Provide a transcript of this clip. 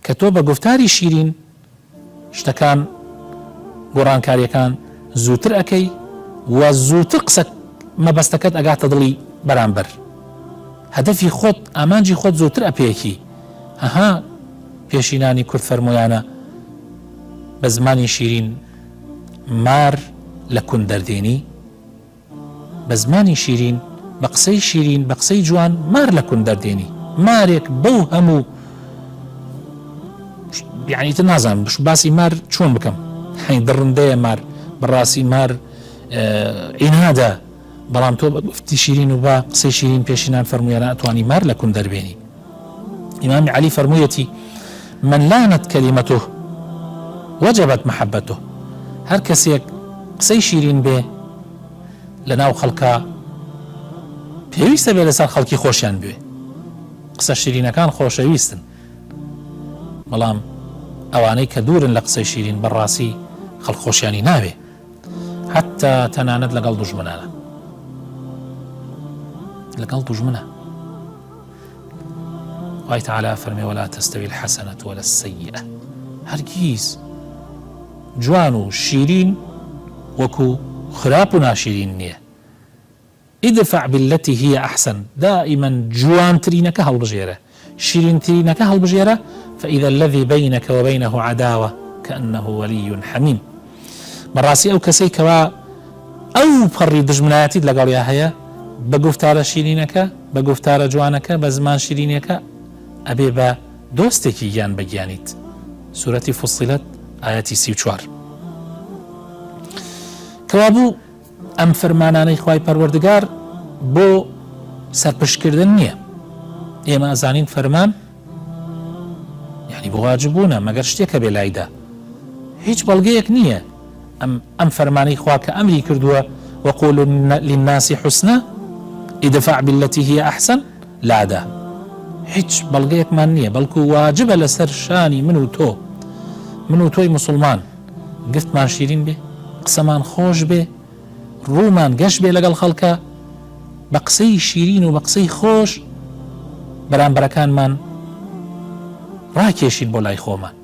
کە تۆ بە گفتاری شیرین شتەکان گۆڕانکاریەکان زووتر ئەەکەی و زووتر قسە مەبەستەکەت ئەگاتە دڵی بەرامبەر هەدەفی خۆت ئامانجی خۆت زووتر ئەپێکی ئەها پێشینانی کورد فەرمویانە بە زمانی شیرین مار لە کون دەردێنی بە زمانی شیرین بە قسەی شیرین بە قسەی جوان مار لە کون دەردێنی مارێک بەو هەموو یعنی تر نازانم باسی مار چۆن بکەم دڕندەیە مار بەڕاستی مار ئینادا بەڵام تۆ گفتی شیرین و بە قسەی شیرین پێشینان فەرموویانە ئەتوانی مار لە کون دەربێنی ئیمامی عەلی فەرموویەتی من لانت کەلیمەته وجبت محبته هەر کەسێک قسەی شیرین بێ لە ناو خەڵکە پێویستە بێ لەسەر خەڵکی خۆشیان بێ قسە شیرینەکان خۆشەویستن بەڵام ئەوانەی کە دوورن لە قسەی شیرین بەڕاستی خەڵک خۆشیانی ناوێ حتا تەنانەت لەگەڵ دوژمنانە لەگەڵ دوژمنە خوای تەعالا فەرمێ ولا تستوی الحەسەنەة ولا السەیئە هەرگیز جوان و شیرین وەکو خراپ و ناشیرین نییە ادفع بالتي هي أحسن دائما جوان ترينك هالبجيرة شيرين ترينك هالبجيرة فإذا الذي بينك وبينه عداوة كأنه ولي حميم مراسي أو كسيك أو بخري دجمناتي لقال يا هيا بقفتار شيرينك بقفتار جوانك بزمان شيرينك أبي با دوستك يان بجانيت سورة فصلت آياتي 34 كوابو ئەم فەرمانانەی خوای پەروەردگار بۆ سەرپشتکردن نییە ئێمە ئەزانین فەرمان یعنی بۆ واجببوونە مەگەر شتێکە بێ لایدا هیچ بەڵگەیەک نییە ئەم فەرمانەی خوا کە ئەمری کردووە وقولوا للناس حسنا ادفع بالتي هي أحسن لادا هیچ بەڵگەیەکمان نییە بەڵکو واجبە لەسەر شانی من و تۆی مسلمان گفتمان شیرین بێ قسەمان خۆش بێ ڕوومان گەشت بێ لەگەڵ خەڵکە بە قسەی شیرین و بە قسەی خۆش بەرامبەرەکانمان ڕاکێشین بۆ لای خۆمان